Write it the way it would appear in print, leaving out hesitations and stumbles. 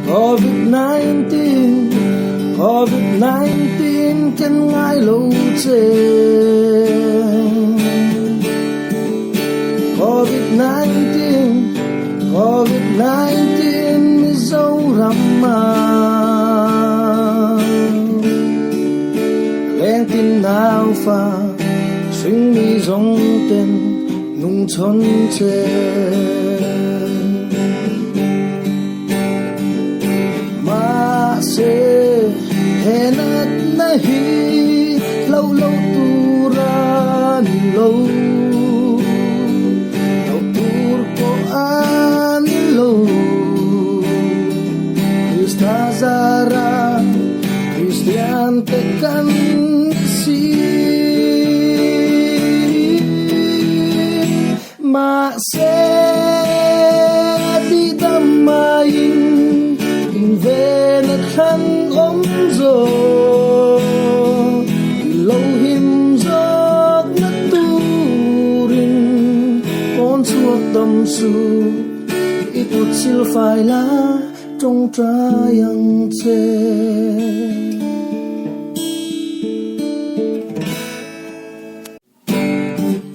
COVID-19 COVID-19 kan ngai lo che COVID-19 COVID-19 mi dâu rama leng tin nào pha sinh mi giống tên nung chôn che se henat nahi lâu lâu tu ra lâu lâu tur ko an lâu Krista zara Christian tekan si ma se di damain về nát khăn ôm gió lâu him gió nát tu rin con chuột tâm su ít một siêu phai lá trong trái ăn chê